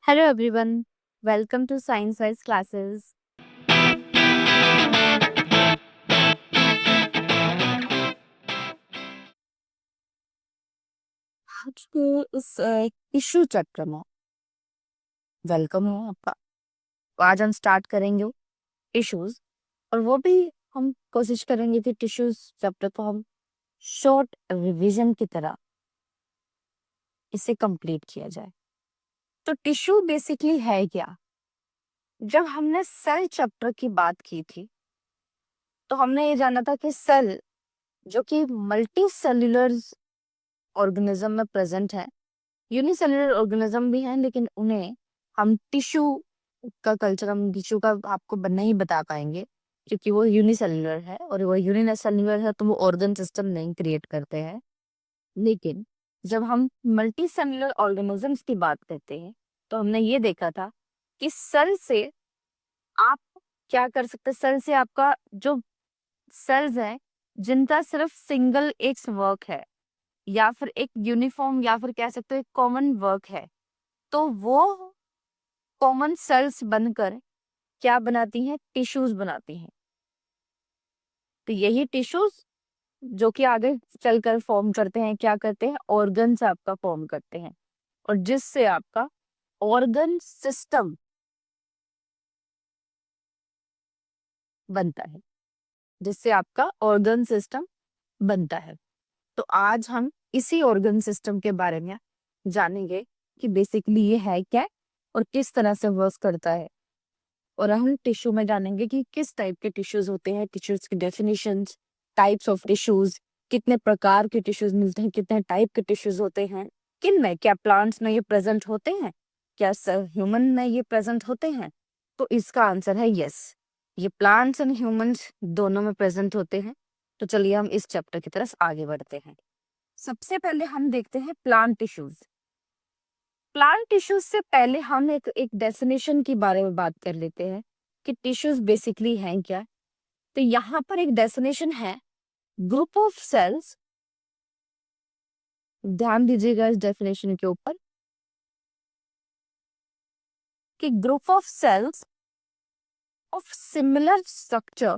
Hello everyone, welcome to Science Wise classes. आज के इस टिश्यू चैप्टर में वेलकम है आपका। तो आज हम स्टार्ट करेंगे टिश्यूज और वो भी हम कोशिश करेंगे कि टिश्यूज चैप्टर को हम शॉर्ट रिवीजन की तरह इसे कंप्लीट किया जाए। तो टिश्यू बेसिकली है क्या? जब हमने सेल चैप्टर की बात की थी तो हमने ये जाना था कि सेल जो कि मल्टी सेल्यूलर ऑर्गेनिज्म में प्रेजेंट है, यूनिसेलुलर ऑर्गेनिज्म भी हैं, लेकिन उन्हें हम टिश्यू का कल्चर, हम टिश्यू का आपको नहीं बता पाएंगे क्योंकि वो यूनिसेलुलर है, और वो यूनिसेलुलर है तो वो ऑर्गन सिस्टम नहीं क्रिएट करते हैं। लेकिन जब हम मल्टी सेलुलर ऑर्गेनिजम्स की बात करते हैं तो हमने ये देखा था कि सेल से आप क्या कर सकते हैं। सेल से आपका जो सेल्स है जिनका सिर्फ सिंगल एक वर्क है या फिर एक यूनिफॉर्म या फिर कह सकते हो एक कॉमन वर्क है, तो वो कॉमन सेल्स बनकर क्या बनाती हैं? टिश्यूज बनाती हैं। तो यही टिश्यूज जो कि आगे चलकर फॉर्म करते हैं, क्या करते हैं? ऑर्गन्स आपका फॉर्म करते हैं, और जिससे आपका ऑर्गन सिस्टम बनता है, जिससे आपका ऑर्गन सिस्टम बनता है। तो आज हम इसी ऑर्गन सिस्टम के बारे में जानेंगे कि बेसिकली ये है क्या और किस तरह से वर्क करता है। और हम टिश्यू में जानेंगे कि किस टाइप के टिश्यूज होते हैं, टिश्यूज की डेफिनेशंस, टाइप्स ऑफ टिश्यूज, कितने प्रकार के टिश्यूज मिलते हैं, कितने टाइप के टिश्यूज होते हैं, किन में, क्या प्लांट्स में ये प्रेजेंट होते हैं, क्या ह्यूमन में ये प्रेजेंट होते हैं। तो इसका आंसर है यस, ये प्लांट्स एंड ह्यूमंस दोनों में प्रेजेंट होते हैं। तो चलिए हम इस चैप्टर की तरफ आगे बढ़ते हैं। सबसे पहले हम देखते हैं प्लांट टिश्यूज। प्लांट टिश्यूज से पहले हम एक डेफिनेशन के बारे में बात कर लेते हैं कि टिश्यूज बेसिकली हैं क्या। तो यहाँ पर एक डेफिनेशन है, ग्रुप ऑफ सेल्स। ध्यान दीजिएगा इस डेफिनेशन के ऊपर कि group of cells of similar structure,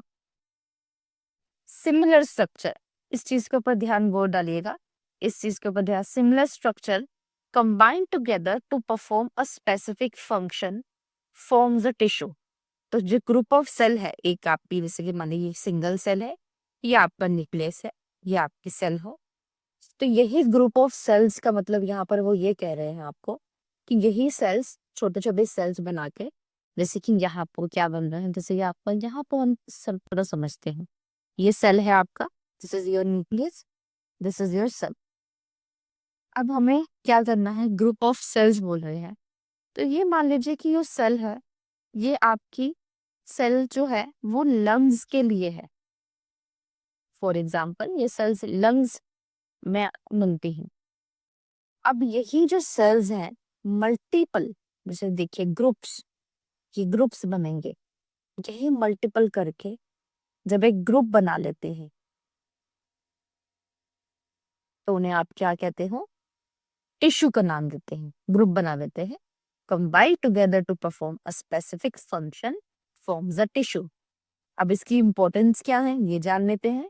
similar structure, इस चीज के ऊपर ध्यान वो डालिएगा, इस चीज के ऊपर ध्यान, similar structure combined together to perform a specific function forms a tissue. तो जो ग्रुप ऑफ सेल है, एक आपकी जैसे कि मान लीजिए सिंगल सेल है, ये आपका न्यूक्लियस है, ये आपकी सेल हो, तो यही ग्रुप ऑफ सेल्स का मतलब यहाँ पर वो ये कह रहे हैं आपको कि यही सेल्स छोटे छोटे सेल्स बना के, जैसे कि यहाँ पर क्या बन रहा है, जैसे कि आपका यहाँ पर हम सब तरह समझते हैं, ये सेल है आपका, this is your nucleus, this is your cell. अब हमें क्या करना है, ग्रुप ऑफ सेल्स बोल रहे हैं, तो ये मान लीजिए कि ये सेल है, ये आपकी सेल जो है वो लंग्स के लिए है। फॉर एग्जाम्पल ये सेल्स लंग्स में मिलती हैं। अब यही जो सेल्स हैं मल्टीपल, जैसे देखिए ग्रुप्स, ये ग्रुप्स बनेंगे, यही मल्टीपल करके जब एक ग्रुप बना लेते हैं तो उन्हें आप क्या कहते हो? टिश्यू का नाम देते हैं, ग्रुप बना देते हैं, combine together to perform a specific function forms a tissue. अब इसकी इंपॉर्टेंस क्या है ये जान लेते हैं।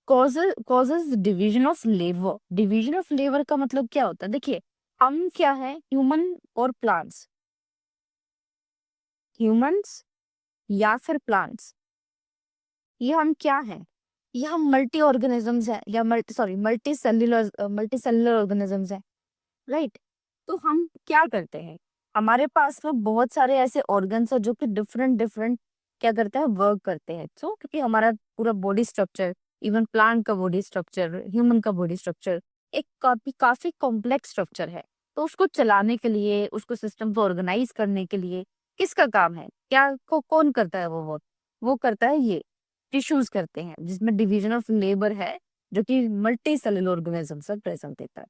Causes division of labour. Division of labour का मतलब क्या होता है? देखिए हम क्या है, ह्यूमन और प्लांट्स, ह्यूमंस या फिर प्लांट्स, ये हम क्या हैं? ये हम मल्टी ऑर्गेनिजम्स है, या मल्टी सेल्युलर ऑर्गेनिजम्स है, राइट। तो हम क्या करते हैं, हमारे पास में बहुत सारे ऐसे ऑर्गन्स है जो कि डिफरेंट डिफरेंट क्या करते हैं, वर्क करते हैं। तो क्योंकि हमारा पूरा बॉडी स्ट्रक्चर, इवन प्लांट का बॉडी स्ट्रक्चर, ह्यूमन का बॉडी स्ट्रक्चर एक काफी काफी कॉम्प्लेक्स स्ट्रक्चर है। तो उसको चलाने के लिए, उसको सिस्टम को ऑर्गेनाइज करने के लिए किसका काम है, क्या कौन करता है वो वर्क? वो करता है ये टिश्यूज करते हैं, जिसमें डिवीजन ऑफ लेबर है जो कि मल्टी सेलुलर ऑर्गेनिज्म से प्रेजेंट देता है।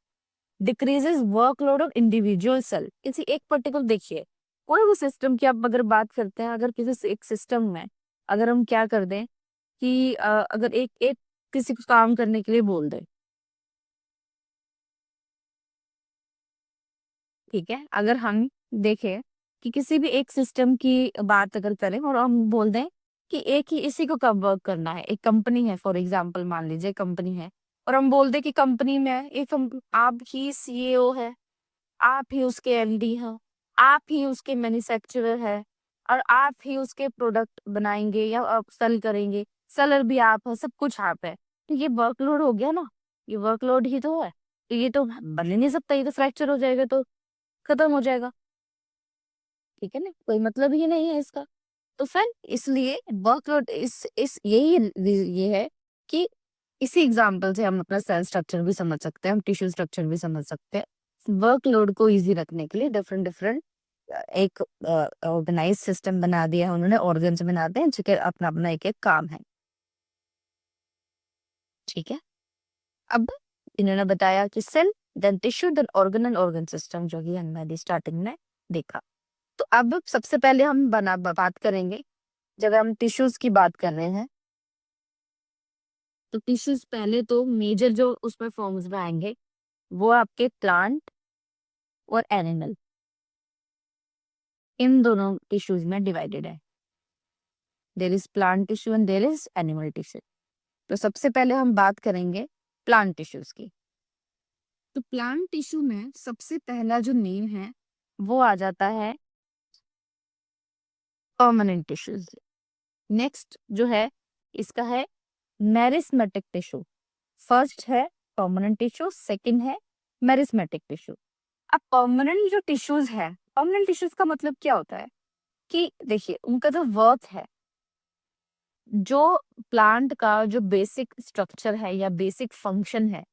Decreases workload of individual cell. किसी एक पर्टिकुलर, देखिए कोई भी सिस्टम की आप अगर बात करते हैं, अगर किसी एक सिस्टम में अगर हम क्या कर दें कि अगर एक एक किसी को काम करने के लिए बोल दें, ठीक है, अगर हम देखिए कि किसी भी एक सिस्टम की बात अगर करें और हम बोल दें कि एक ही इसी को कब वर्क करना है, एक कंपनी है, फॉर एग्जांपल मान लीजिए कंपनी है, और हम बोल दें कि कंपनी में एक आप ही सीईओ है, आप ही उसके एमडी हो, आप ही उसके मैन्युफैक्चरर है, और आप ही उसके प्रोडक्ट बनाएंगे या आप सेल करेंगे, सेलर भी आप है, सब कुछ आप है, तो ये वर्कलोड हो गया ना, ये वर्कलोड ही तो है, तो ये तो बन ही नहीं सकता, ये तो फ्रैक्चर हो जाएगा, तो खत्म हो जाएगा, ठीक है ना, कोई मतलब ही नहीं है इसका। तो फिर इसलिए वर्कलोड इस ये है कि इसी एग्जांपल से हम अपना सेल स्ट्रक्चर भी समझ सकते हैं, हम टिश्यू स्ट्रक्चर भी समझ सकते हैं। वर्कलोड को इजी रखने के लिए डिफरेंट डिफरेंट एक ऑर्गेनाइज सिस्टम बना दिया है उन्होंने, ऑर्गन्स बनाते हैं जिनके अपना अपना एक एक काम है, ठीक है। अब इन्होंने बताया कि cell, then tissue, then organ and organ system, जो कि हमने स्टार्टिंग में देखा। तो अब सबसे पहले हम बात करेंगे, जब हम टिश्यूज की बात कर रहे हैं, तो टिश्यूज पहले तो मेजर जो उसमें फॉर्म्स में आएंगे वो आपके प्लांट और एनिमल, इन दोनों टिश्यूज में डिवाइडेड है। There is plant tissue and there is animal tissue. तो सबसे पहले हम बात करेंगे प्लांट टिश्यूज की। तो प्लांट टिश्यू में सबसे पहला जो नेम है वो आ जाता है परमानेंट टिश्यूज। नेक्स्ट जो है इसका है मेरिस्मेटिक टिश्यू। फर्स्ट है परमानेंट टिश्यू, सेकंड है मेरिस्मेटिक टिश्यू। अब परमानेंट जो टिश्यूज है, परमानेंट टिश्यूज का मतलब क्या होता है कि देखिए उनका जो वर्क है, जो प्लांट का जो बेसिक स्ट्रक्चर है या बेसिक फंक्शन है,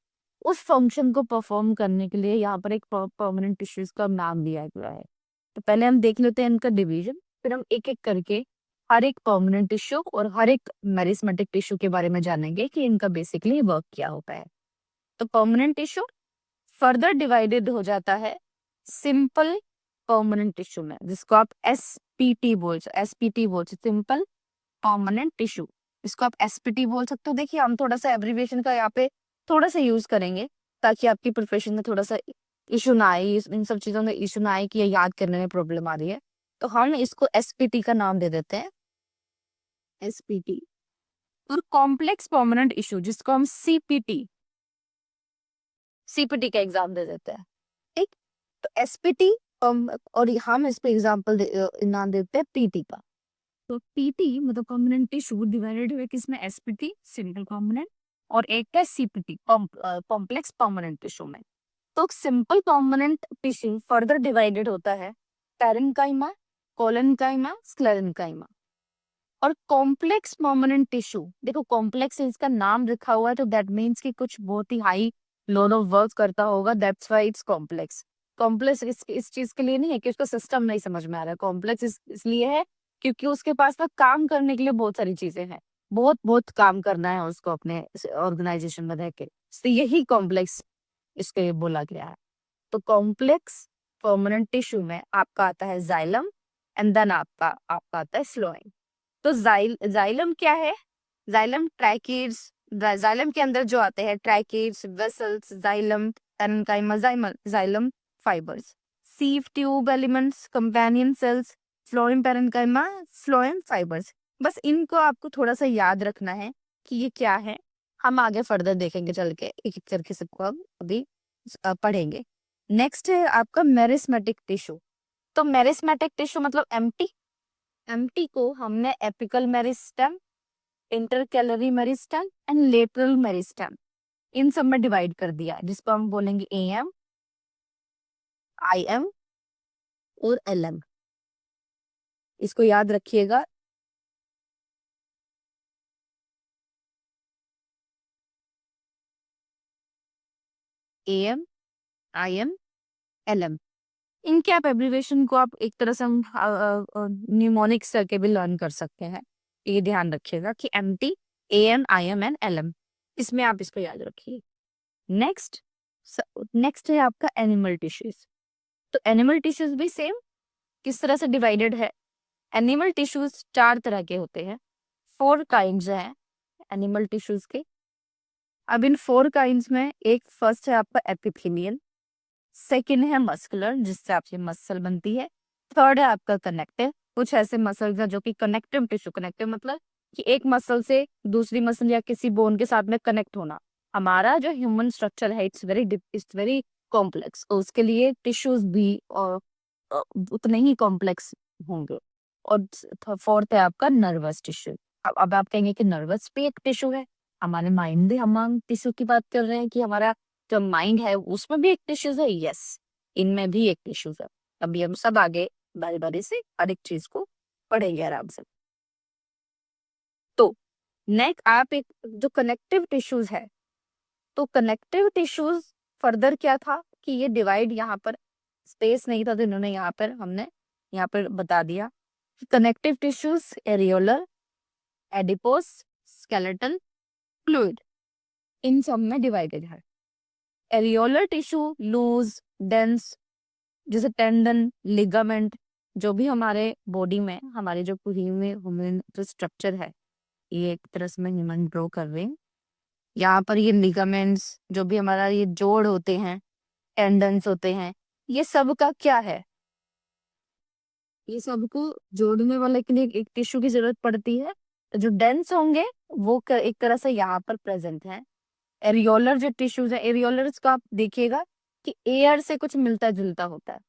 उस फंक्शन को परफॉर्म करने के लिए यहाँ पर एक परमानेंट टिश्यूज का नाम दिया गया है। तो पहले हम देख लेते हैं इनका डिवीजन, फिर हम एक एक करके हर एक परमानेंट टिश्यू और हर एक मेरिस्मेटिक टिश्यू के बारे में जानेंगे कि इनका बेसिकली वर्क क्या होता है। तो परमानेंट टिश्यू फर्दर डिवाइडेड हो जाता है सिंपल परमानेंट टिश्यू में, जिसको आप एसपीटी बोल सिंपल परमानेंट टिश्यू, इसको आप एसपीटी बोल सकते हो। देखिए हम थोड़ा सा एब्रिविएशन का यहाँ पे थोड़ा सा यूज करेंगे ताकि आपकी प्रोफेशन में थोड़ा सा इशू ना आए, इन सब चीजों में इशू ना आए कि ये याद करने में प्रॉब्लम आ रही है, तो हम इसको एसपीटी का नाम दे देते हैं, एसपीटी। और कॉम्प्लेक्स परमानेंट इशू जिसको हम सीपीटी का एग्जाम दे देते हैं, ठीक। तो एसपीटी और हम इस पे एग्जाम्पल नाम देते हैं पीटी का। तो पीटी मतलब परमानेंट टिश्यू डिवाइडेड हुए किसमें, एसपीटी सिंपल परमानेंट, और एक है सीपीटी कॉम्प्लेक्स परमानेंट टिश्यू में। तो simple permanent tissue further divided होता है पैरेन्काइमा, कोलेन्काइमा, स्क्लेरेन्काइमा। और कॉम्प्लेक्स परमानेंट टिश्यू, देखो कॉम्प्लेक्स इसका नाम लिखा हुआ है तो दैट मीन्स कि कुछ बहुत ही हाई लोड ऑफ वर्क करता होगा, that's why it's complex. Complex इस चीज के लिए नहीं है कि उसका सिस्टम नहीं समझ में आ रहा है, कॉम्प्लेक्स इसलिए है क्योंकि उसके पास ना काम करने के लिए बहुत सारी चीजें हैं, बहुत बहुत काम करना है उसको अपने ऑर्गेनाइजेशन में रह के, तो यही कॉम्प्लेक्स इसके बोला गया है। तो कॉम्प्लेक्स परमानेंट टिश्यू में आपका आता है जाइलम, एंड देन आपका आपका आता है स्लोएम। तो जाइलम क्या है, जाइलम ट्रैकीड्स, जाइलम के अंदर जो आते हैं tracheids, vessels, xylem, parenchyma, xylem fibres, sieve tube elements, companion cells, phloem parenchyma, phloem fibres. बस इनको आपको थोड़ा सा याद रखना है कि ये क्या है, हम आगे फर्दर देखेंगे चल के, एक एक करके सबको हम अभी पढ़ेंगे। नेक्स्ट है आपका मेरिस्मेटिक टिश्यू। तो मेरिस्मेटिक टिश्यू मतलब एम्प्टी, एम्प्टी को हमने apical meristem, intercalary meristem and lateral meristem, इन सब में डिवाइड कर दिया, जिसको हम बोलेंगे एएम, आईएम और एलएम। इसको याद रखिएगा। एएम, आईएम, एलएम, इनके आप एब्रिविएशन को आप एक तरह से हम न्यूमोनिक्स करके भी लर्न कर सकते हैं। ये ध्यान रखिएगा कि MT, AM, IM and LM, इसमें आप इसको याद रखिए। नेक्स्ट नेक्स्ट है आपका एनिमल टिश्यूज। तो एनिमल टिश्यूज भी सेम किस तरह से डिवाइडेड है, एनिमल टिश्यूज 4 तरह के होते हैं, 4 काइंड्स हैं एनिमल टिश्यूज के। अब इन 4 काइंड्स में एक फर्स्ट है आपका एपिथेलियल, सेकेंड है मस्कुलर, जिससे आपकी मसल बनती है। थर्ड है आपका कनेक्टिव, कुछ ऐसे मसल्स हैं जो कि कनेक्टिव टिश्यू, कनेक्टिव मतलब कि एक मसल से दूसरी मसल या किसी बोन के साथ में कनेक्ट होना। हमारा जो ह्यूमन स्ट्रक्चर है इट्स वेरी कॉम्प्लेक्स, तो उसके लिए टिश्यूज भी उतने ही कॉम्प्लेक्स होंगे। और फोर्थ है आपका नर्वस टिश्यू। अब आप कहेंगे कि नर्वस भी एक टिश्यू है, हमारे माइंड भी, हम टिश्यू की बात कर रहे हैं कि हमारा जो माइंड है उसमें भी एक टिश्यूज है। यस, इनमें भी एक टिश्यूज है। अभी हम सब आगे बारी बारी से हर एक चीज को पढ़ेंगे आराम से। तो नेक आप एक जो कनेक्टिव टिश्यूज है, तो कनेक्टिव टिश्यूज फर्दर क्या था कि ये डिवाइड, यहाँ पर स्पेस नहीं था तो इन्होंने हमने यहाँ पर बता दिया। Connective tissues areolar, adipose, skeletal, fluid, इन सब में डिवाइडेड है। एरियोलर टिश्यू लूज, डेंस, जैसे टेंडन, लिगामेंट, जो भी हमारे बॉडी में हमारे जो पूरी ह्यूमन जो स्ट्रक्चर है, ये एक तरह से मैं ह्यूमन ड्रॉ कर रही हूँ। यहाँ पर ये लिगामेंट्स, जो भी हमारा ये जोड़ होते हैं, टेंडन्स होते हैं, ये सब का क्या है, ये सबको जोड़ने वाले के लिए एक टिश्यू की जरूरत पड़ती है। जो डेंस होंगे वो एक तरह से यहाँ पर प्रेजेंट है। एरियोलर जो टिश्यूज है, एरियोलर्स का आप देखिएगा कि एयर से कुछ मिलता जुलता होता है,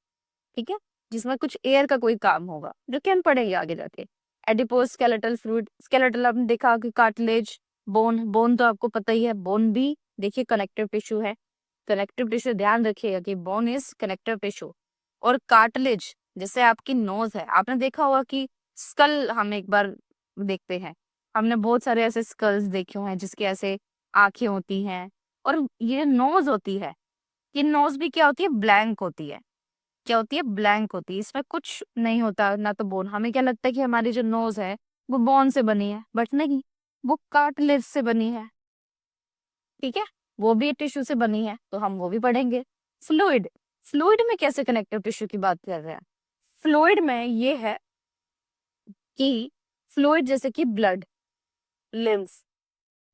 ठीक है, जिसमें कुछ एयर का कोई काम होगा, जो कि हम पढ़ेंगे आगे जाके। एडिपोज, स्केलेटल, फ्लूइड, स्केलेटल आपने देखा कि कार्टिलेज, बोन, बोन तो आपको पता ही है, बोन भी देखिए कनेक्टिव टिश्यू है। कनेक्टिव टिश्यू ध्यान रखिएगा कि बोन इज कनेक्टिव टिश्यू। और कार्टिलेज, जैसे आपकी नोज है, आपने देखा होगा कि स्कल हम एक बार देखते हैं, हमने बहुत सारे ऐसे स्कल्स देखे हुए हैं जिसके ऐसे आंखें होती हैं, और ये नोज होती है, ये नोज भी क्या होती है, ब्लैंक होती है। क्या होती है, ब्लैंक होती है, इसमें कुछ नहीं होता ना तो बोन। हमें क्या लगता है कि हमारी जो नोज है वो बोन से बनी है, बट नहीं, वो कार्टिलेज से बनी है, ठीक है, वो भी टिश्यू से बनी है, तो हम वो भी पढ़ेंगे। फ्लूइड, फ्लूइड में कैसे कनेक्टिव टिश्यू की बात कर रहे हैं, फ्लूइड में ये है कि फ्लूइड जैसे कि ब्लड, लिम्स,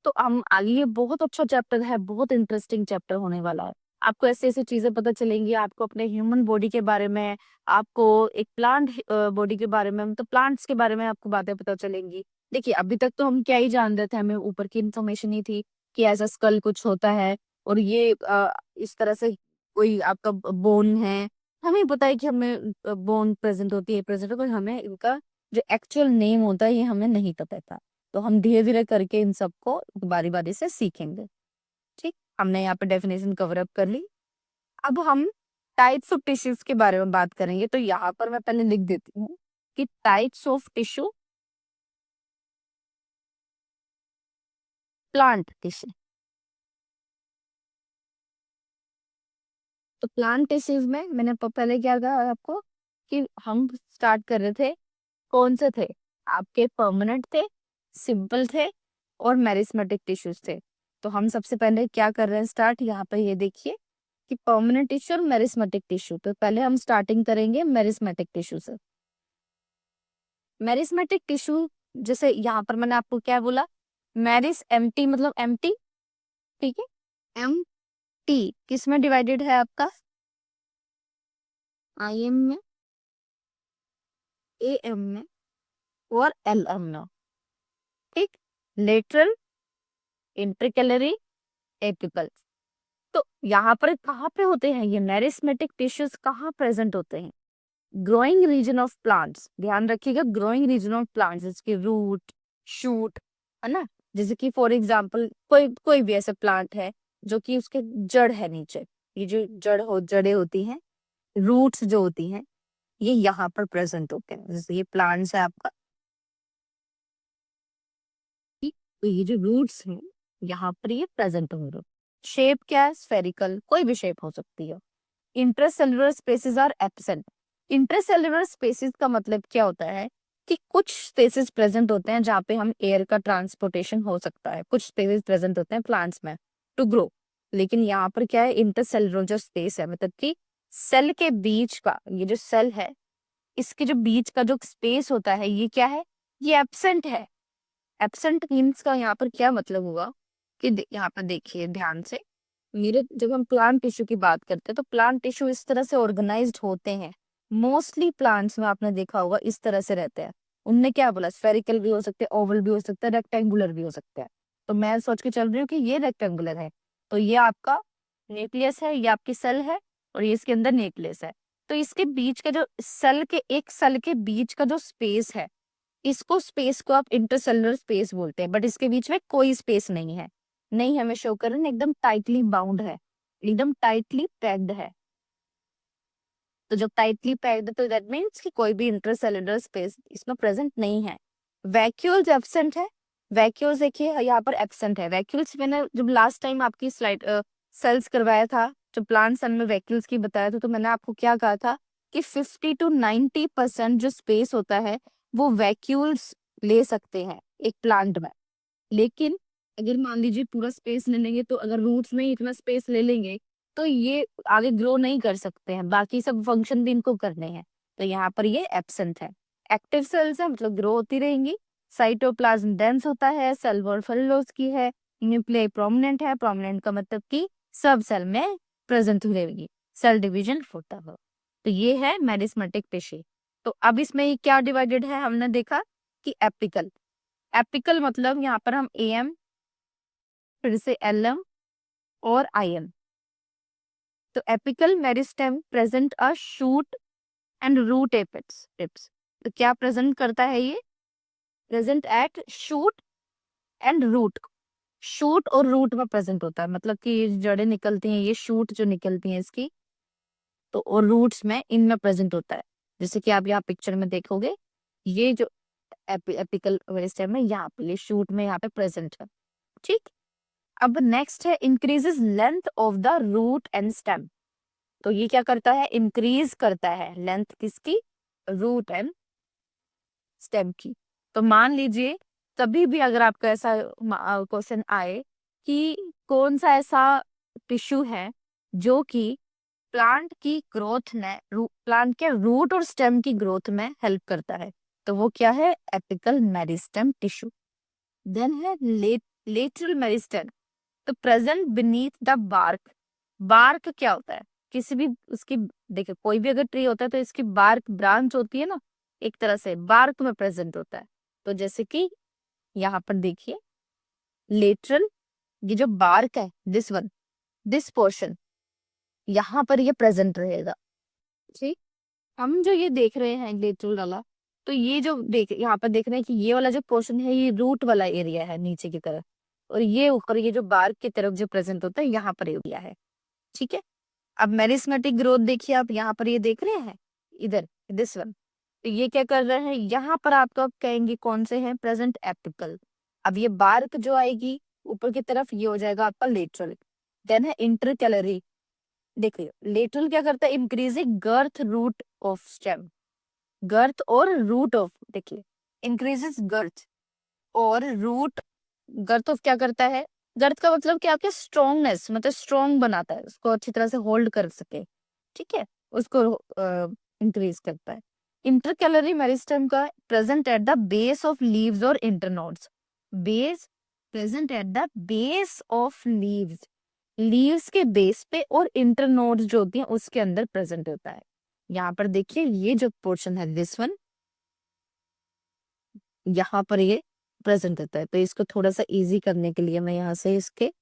तो हम आगे, ये बहुत अच्छा चैप्टर है, बहुत इंटरेस्टिंग चैप्टर होने वाला है। आपको ऐसे ऐसे चीजें पता चलेंगी, आपको अपने ह्यूमन बॉडी के बारे में, आपको एक प्लांट बॉडी के बारे में, मतलब प्लांट्स के बारे में आपको बातें पता चलेंगी। देखिए अभी तक तो हम क्या ही जान रहे थे, हमें ऊपर की इंफॉर्मेशन ही थी कि ऐसा स्कल कुछ होता है, और ये इस तरह से कोई आपका बोन है, हमें पता है कि हमें बोन प्रेजेंट होती है, प्रेजेंट, पर हमें इनका जो एक्चुअल नेम होता है ये हमें नहीं पता था। तो हम धीरे धीरे करके इन सबको बारी बारी से सीखेंगे। ठीक, हमने यहाँ पे डेफिनेशन कवर अप कर ली। अब हम टाइप्स ऑफ टिश्यूज के बारे में बात करेंगे, तो यहाँ पर मैं पहले लिख देती हूँ कि types of tissue, plant tissue. तो प्लांट टिश्यूज में मैंने पहले क्या कहा आपको कि हम स्टार्ट कर रहे थे, कौन से थे आपके, परमानेंट थे, सिंपल थे, और मेरिस्मेटिक टिश्यूज थे। तो हम सबसे पहले क्या कर रहे हैं स्टार्ट, यहाँ पे ये देखिए कि परमानेंट टिश्यू और मेरिस्मेटिक टिश्यू। तो पहले हम स्टार्टिंग करेंगे मेरिस्मेटिक टिश्यू से। मेरिस्मेटिक टिश्यू, जैसे यहाँ पर मैंने आपको क्या बोला, मेरिस, एम्प्टी मतलब एम्प्टी, ठीक है, एम टी किस में डिवाइडेड है आपका, आई एम में, ए एम में, और एल एम में, ठीक, लेटरल, इंटरकैलरी, एपिकल। तो यहाँ पर कहाँ पे होते हैं ये मेरिस्मेटिक टिश्यूज, कहाँ प्रेजेंट होते हैं, ग्रोइंग रीजन ऑफ प्लांट्स, ध्यान रखिएगा, ग्रोइंग रीजन ऑफ प्लांट्स, इसके रूट, शूट, है ना, जैसे कि फॉर एग्जांपल कोई कोई भी ऐसे प्लांट है जो कि उसके जड़ है नीचे, ये जो जड़ें होती हैं, रूट्स जो होती हैं, ये यहाँ पर प्रेजेंट होते हैं। जैसे ये प्लांट्स है आपका, तो ये जो रूट्स हैं यहाँ पर ये प्रेजेंट होंगे। शेप क्या है, स्फेरिकल, कोई भी शेप हो सकती है। Intracellular spaces are absent. Intracellular spaces का मतलब क्या होता है कि कुछ स्पेसेस प्रेजेंट होते हैं जहाँ पे हम एयर का ट्रांसपोर्टेशन हो सकता है, कुछ स्पेसेस प्रेजेंट होते हैं प्लांट्स में टू ग्रो। लेकिन यहाँ पर क्या है, इंटरसेल्युलर जो स्पेस है, मतलब कि सेल के बीच का, ये जो सेल है इसके जो बीच का जो स्पेस होता है, ये क्या है, ये एब्सेंट है। एब्सेंट मीन्स का यहाँ पर क्या मतलब हुआ कि यहाँ पर देखिए ध्यान से, मेरे जब हम प्लांट टिश्यू की बात करते हैं तो प्लांट टिश्यू इस तरह से ऑर्गेनाइज्ड होते हैं। मोस्टली प्लांट्स में आपने देखा होगा इस तरह से रहते हैं। उनने क्या बोला, स्फेरिकल भी हो सकते हैं, ओवल भी हो सकता है, रेक्टेंगुलर भी हो सकता है। तो मैं सोच के चल रही हूँ कि ये रेक्टेंगुलर है, तो ये आपका न्यूक्लियस है, ये आपकी सेल है, और ये इसके अंदर न्यूक्लियस है। तो इसके बीच का जो सेल के एक सेल के बीच का जो स्पेस है, इसको स्पेस को आप इंटरसेलुलर स्पेस बोलते हैं, बट इसके बीच में कोई स्पेस नहीं है। नहीं हमें शो कर रहे हैं, एकदम टाइटली बाउंड है, एकदम टाइटली पैक्ड है। तो जब टाइटली पैक्ड है तो दैट मीन्स कि कोई भी इंटरसेलुलर स्पेस इसमें प्रेजेंट नहीं है। वैक्यूल्स एब्सेंट है। वैक्यूल्स देखिए यहाँ पर एब्सेंट है। वैक्यूल्स मैंने जब लास्ट टाइम आपकी स्लाइड सेल्स करवाया था, जो प्लांट सेल में वैक्यूल्स की बताया था, तो मैंने आपको क्या कहा था कि 50 to 90% जो स्पेस होता है वो वैक्यूल्स ले सकते हैं एक प्लांट में। लेकिन अगर मान लीजिए पूरा स्पेस ले लेंगे, तो अगर रूट्स में ही इतना स्पेस ले लेंगे तो ये आगे ग्रो नहीं कर सकते हैं, बाकी सब फंक्शन भी इनको करने हैं। तो यहाँ पर ये एब्सेंट है। एक्टिव सेल्स है, मतलब ग्रो होती रहेंगी। साइटोप्लाज्म डेंस होता है, सेल वॉल फेलोज की है। न्यूक्लियाई प्रोमिनेंट है, प्रोमिनेंट का मतलब कि सब सेल में प्रेजेंट रहेगी, सेल डिवीजन होता है। तो ये है मेरिस्मेटिक टिश्यू। तो अब इसमें ये क्या डिवाइडेड है, हमने देखा कि एपिकल। एपिकल मतलब यहाँ पर हम एम, फिर से एलएम और आईएम। तो apical meristem present a shoot and root एपिट्स टिप्स। तो क्या प्रेजेंट करता है ये, present at shoot and root. Shoot और रूट में प्रेजेंट होता है, मतलब कि ये जड़ें निकलती हैं, ये शूट जो निकलती हैं इसकी, तो और रूट्स में इनमें प्रेजेंट होता है। जैसे कि आप यहाँ पिक्चर में देखोगे, ये जो एपिकल मेरिस्टेम है यहाँ पे, ये शूट में यहाँ पे प्रेजेंट है। ठीक। अब नेक्स्ट है increases length of the root and stem. तो ये क्या करता है, इंक्रीज करता है लेंथ किसकी, रूट एंड स्टेम की। तो मान लीजिए कभी भी अगर आपका ऐसा क्वेश्चन आए कि कौन सा ऐसा टिश्यू है जो कि प्लांट की ग्रोथ में, प्लांट के रूट और स्टेम की ग्रोथ में हेल्प करता है, तो वो क्या है, एपिकल मेरिस्टेम टिश्यू। देन है लेटरल मेरिस्टेम, तो present beneath the bark. Bark क्या होता है, किसी भी उसकी, देखिए कोई भी अगर ट्री होता है तो इसकी बार्क ब्रांच होती है ना, एक तरह से बार्क में प्रेजेंट होता है। तो जैसे कि यहाँ पर देखिए लेटरल, ये जो बार्क है, दिस वन, दिस पोर्शन, यहाँ पर ये प्रेजेंट रहेगा। ठीक। हम जो ये देख रहे हैं लेटरल वाला, तो ये जो देख यहाँ पर देख रहे हैं कि ये वाला जो पोर्शन है ये रूट वाला एरिया है नीचे की तरफ, और ये ऊपर ये जो बार्क की तरफ जो प्रेजेंट होता है यहाँ पर एरिया है। ठीक है। अब मेरिस्मेटिक ग्रोथ देखिए, आप यहाँ पर ये देख रहे हैं इधर, दिस वन, तो ये क्या कर रहे हैं, यहाँ पर आपको अब कहेंगे कौन से हैं, प्रेजेंट एपिकल। अब ये बार्क जो आएगी ऊपर की तरफ, ये हो जाएगा आपका लेटरल। देन है इंटरकैलरी। देखिए लेटरल क्या करता है, increasing girth root of stem. Girth और रूट ऑफ, देखिए इंक्रीजेस गर्थ और रूट। गर्थ ऑफ क्या करता है, गर्थ का मतलब क्या, आपके स्ट्रॉन्गनेस, मतलब स्ट्रॉन्ग बनाता है, उसको अच्छी तरह से होल्ड कर सके। ठीक है, उसको इंक्रीज करता है। इंटरकैलरी मेरिस्टेम का present at the base of leaves और internodes. Base, present at the base of leaves, leaves के बेस पे, और इंटरनोड्स जो होती हैं उसके अंदर प्रेजेंट होता है। यहाँ पर देखिए ये जो पोर्शन है, दिस वन, यहाँ पर ये प्रेजेंट होता है। तो इसको थोड़ा सा इजी करने के लिए मैं यहाँ से इसके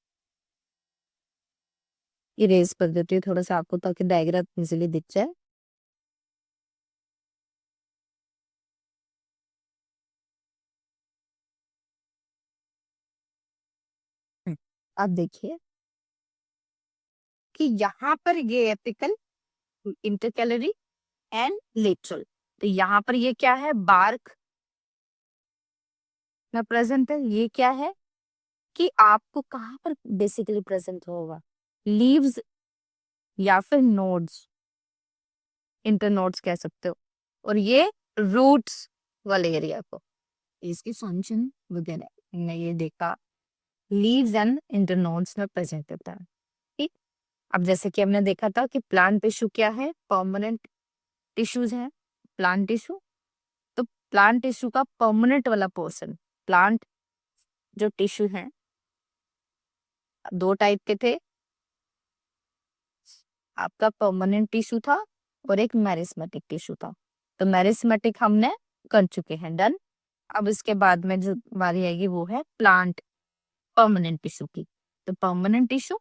इरेज कर देती हूँ थोड़ा सा आपको, ताकि डायग्राम इजीली दिख जाए। अब देखिए कि यहाँ पर ये एपिकल, इंटरकैलरी एंड लेटरल, तो यहाँ पर ये क्या है, बार्क में प्रेजेंट है। ये क्या है कि आपको कहाँ पर बेसिकली प्रेजेंट होगा, लीव्स या फिर नोड्स, इंटरनोड्स कह सकते हो, और ये रूट्स वाले एरिया को, इसकी फंक्शन वगैरह हमने ये देखा, लीव्स एंड इंटरनोड्स में प्रेजेंट होता है। ठीक। अब जैसे कि हमने देखा था कि प्लांट टिश्यू क्या है, परमानेंट टिश्यूज है प्लांट टिश्यू। तो प्लांट टिश्यू का परमानेंट वाला पोर्शन, प्लांट जो टिश्यू है, दो टाइप के थे, आपका परमानेंट टिश्यू था और एक मेरिस्मेटिक टिश्यू था। तो मेरिस्मेटिक हमने कर चुके हैं, डन। अब इसके बाद में जो बारी आएगी वो है प्लांट परमानेंट टिश्यू की। तो परमानेंट टिश्यू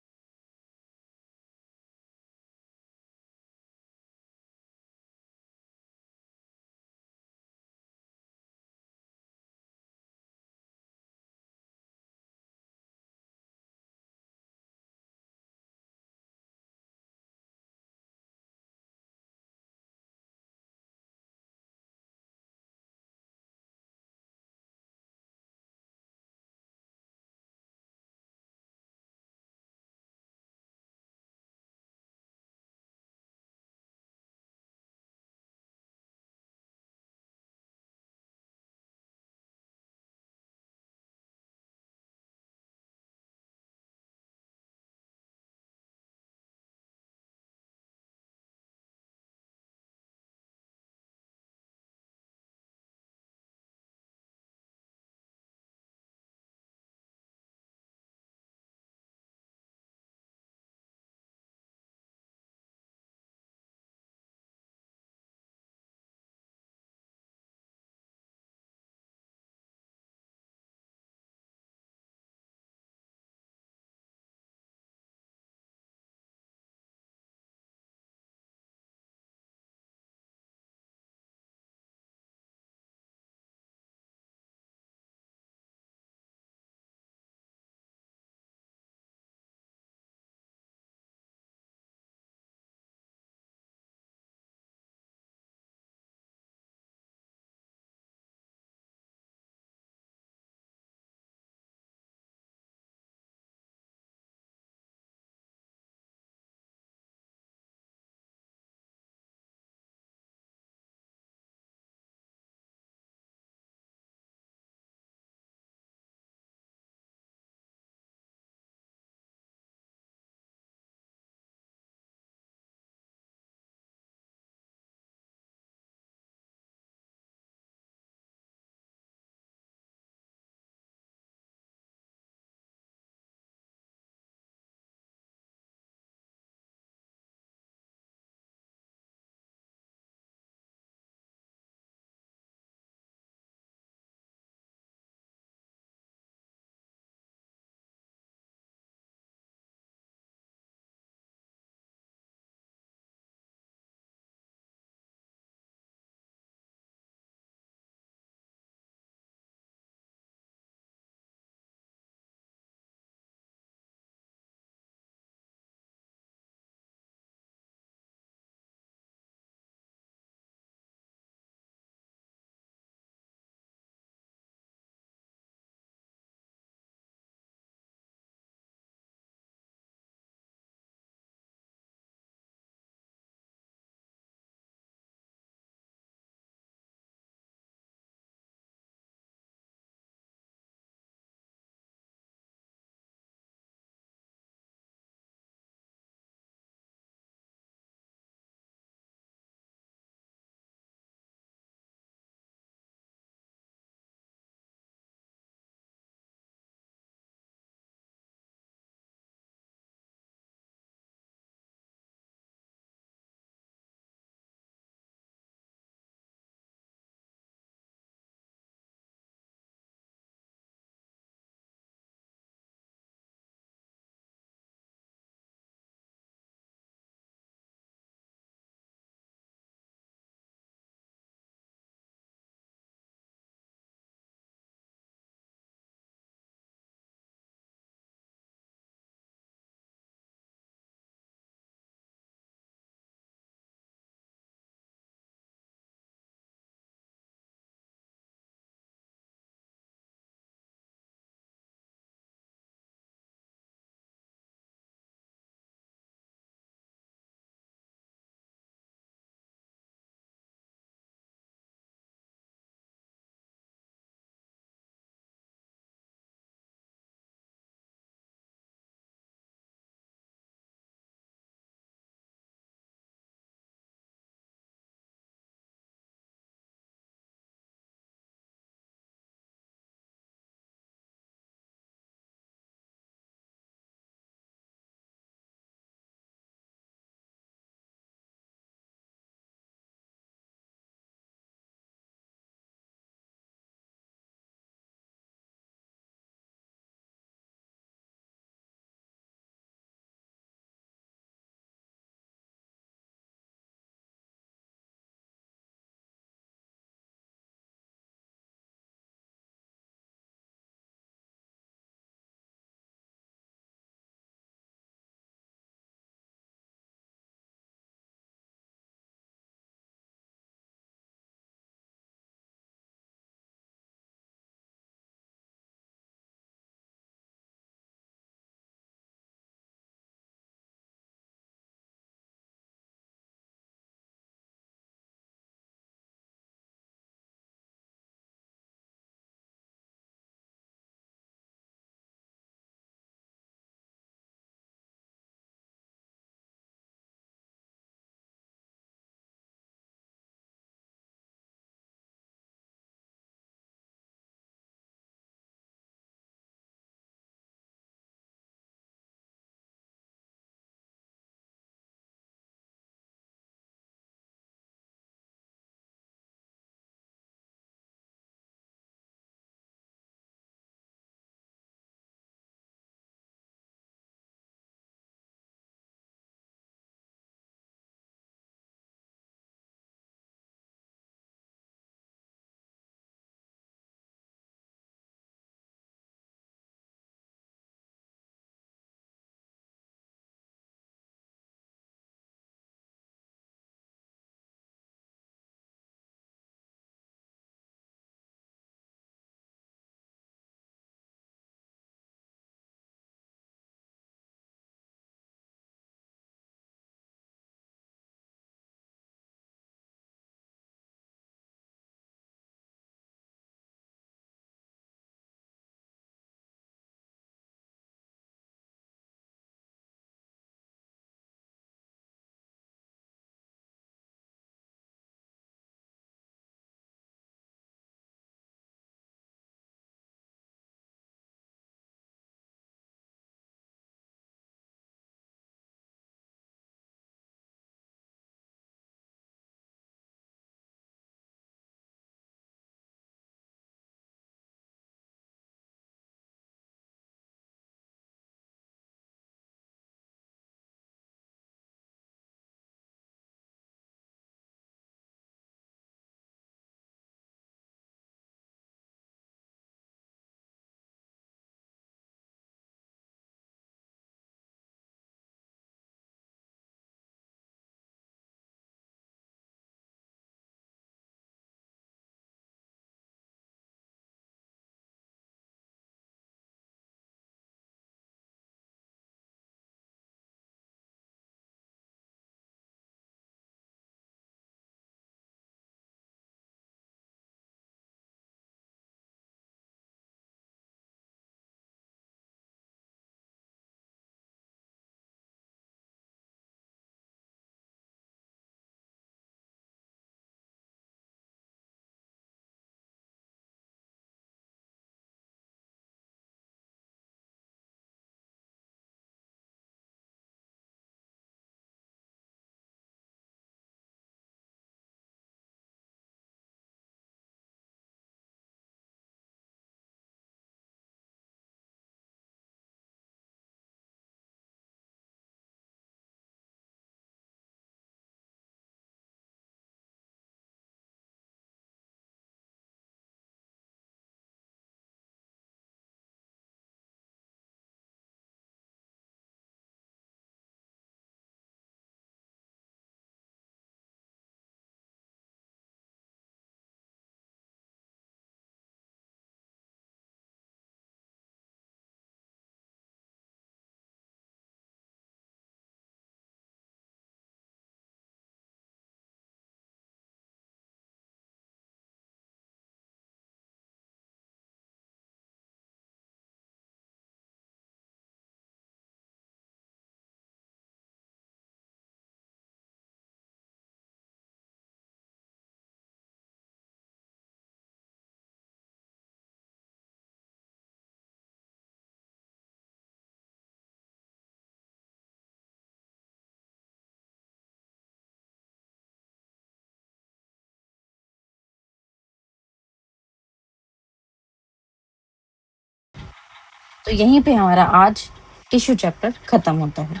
तो यहीं पे हमारा आज टिश्यू चैप्टर खत्म होता है।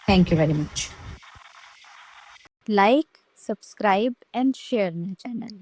Thank you very much. Like, subscribe and share my channel.